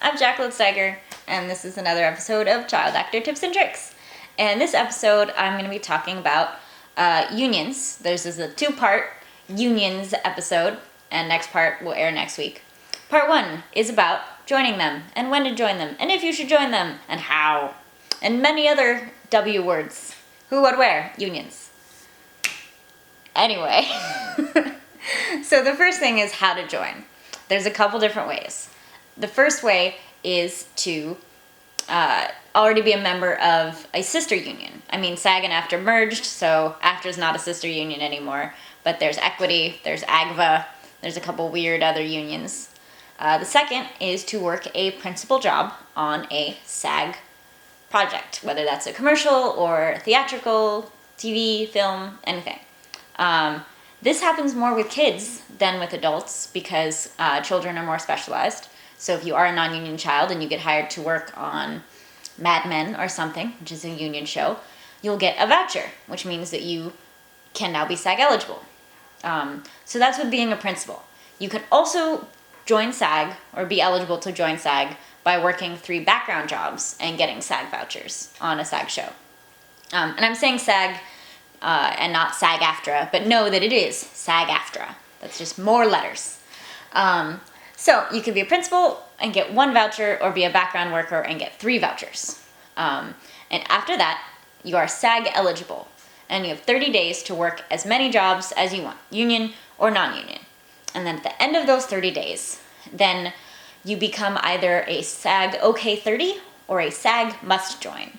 I'm Jacqueline Steiger, and this is another episode of Child Actor Tips and Tricks. And this episode, I'm going to be talking about unions. This is a two-part unions episode, and next part will air next week. Part 1 is about joining them, and when to join them, and if you should join them, and how, and many other W words. Who, what, where? Unions. Anyway, so the first thing is how to join. There's a couple different ways. The first way is to already be a member of a sister union. I mean, SAG and AFTRA merged, so AFTRA is not a sister union anymore, but there's Equity, there's AGVA, there's a couple weird other unions. The second is to work a principal job on a SAG project, whether that's a commercial or theatrical, TV, film, anything. This happens more with kids than with adults because children are more specialized. So if you are a non-union child and you get hired to work on Mad Men or something, which is a union show, you'll get a voucher, which means that you can now be SAG eligible. So that's with being a principal. You can also join SAG or be eligible to join SAG by working 3 background jobs and getting SAG vouchers on a SAG show. And I'm saying SAG and not SAG-AFTRA, but know that it is SAG-AFTRA. That's just more letters. So you can be a principal and get 1 voucher, or be a background worker and get 3 vouchers. And after that, you are SAG eligible, and you have 30 days to work as many jobs as you want, union or non-union. And then at the end of those 30 days, then you become either a SAG OK 30 or a SAG must join.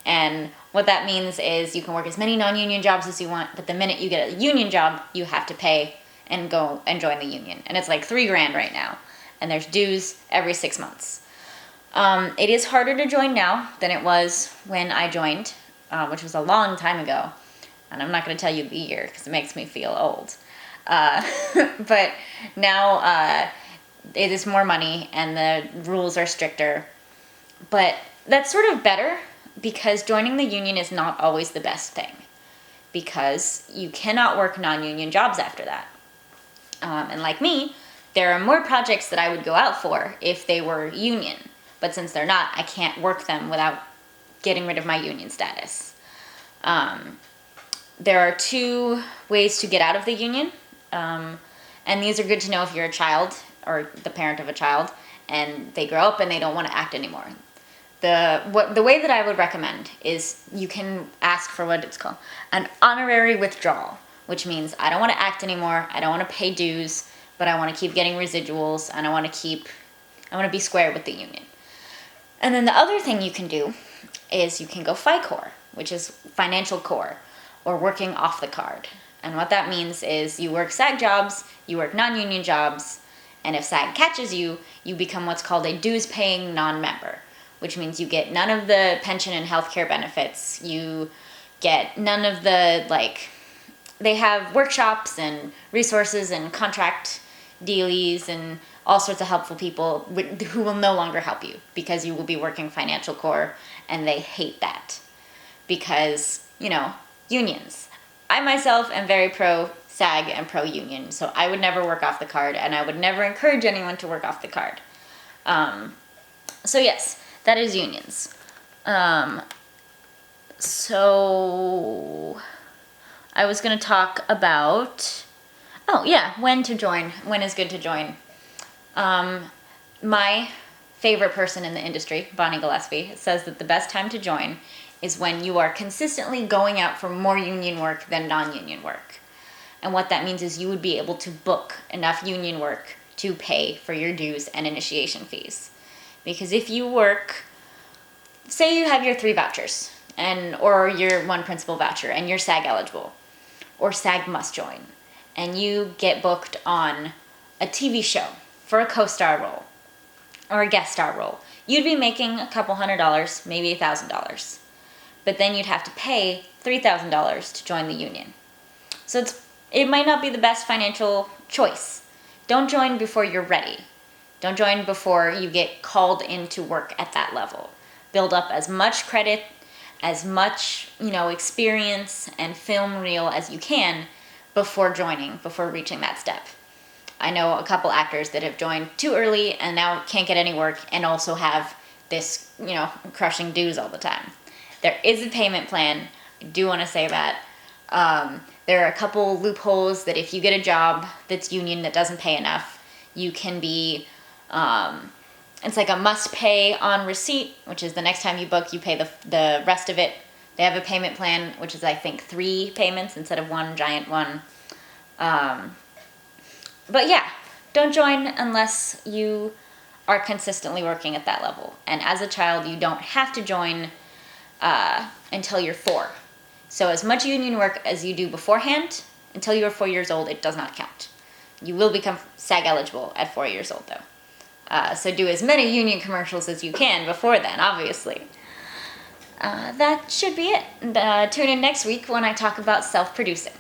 And what that means is you can work as many non-union jobs as you want, but the minute you get a union job, you have to pay and go and join the union. And it's like $3,000 right now. And there's dues every 6 months. It is harder to join now than it was when I joined, which was a long time ago. And I'm not going to tell you the year because it makes me feel old. But now it is more money and the rules are stricter. But that's sort of better because joining the union is not always the best thing, because you cannot work non-union jobs after that. And like me, there are more projects that I would go out for if they were union. But since they're not, I can't work them without getting rid of my union status. There are 2 ways to get out of the union. And these are good to know if you're a child or the parent of a child and they grow up and they don't want to act anymore. The way that I would recommend is you can ask for what it's called an honorary withdrawal, which means I don't want to act anymore, I don't want to pay dues, but I want to keep getting residuals, and I want to be square with the union. And then the other thing you can do is you can go FICOR, which is financial core, or working off the card. And what that means is you work SAG jobs, you work non-union jobs, and if SAG catches you, you become what's called a dues-paying non-member, which means you get none of the pension and healthcare benefits, you get none of the, they have workshops and resources and contract dealies and all sorts of helpful people who will no longer help you because you will be working financial core, and they hate that because, unions. I myself am very pro-SAG and pro-union, so I would never work off the card, and I would never encourage anyone to work off the card. So yes, that is unions. So I was going to talk about, when to join. When is good to join. My favorite person in the industry, Bonnie Gillespie, says that the best time to join is when you are consistently going out for more union work than non-union work. And what that means is you would be able to book enough union work to pay for your dues and initiation fees. Because if you work, say you have your 3 vouchers, or your 1 principal voucher, and you're SAG eligible, or SAG must join, and you get booked on a TV show for a co-star role, or a guest star role, you'd be making a couple $100, maybe $1,000. But then you'd have to pay $3,000 to join the union. So it might not be the best financial choice. Don't join before you're ready. Don't join before you get called in to work at that level. Build up as much credit, as much, experience and film reel as you can before reaching that step. I know a couple actors that have joined too early and now can't get any work and also have this, crushing dues all the time. There is a payment plan. I do want to say that. There are a couple loopholes that if you get a job that's union that doesn't pay enough, you can be, it's like a must pay on receipt, which is the next time you book, you pay the rest of it. They have a payment plan, which is I think 3 payments instead of one giant one. But yeah, don't join unless you are consistently working at that level. And as a child, you don't have to join until you're 4. So as much union work as you do beforehand, until you're 4 years old, it does not count. You will become SAG eligible at 4 years old, though. So do as many union commercials as you can before then, obviously. That should be it. Tune in next week when I talk about self-producing.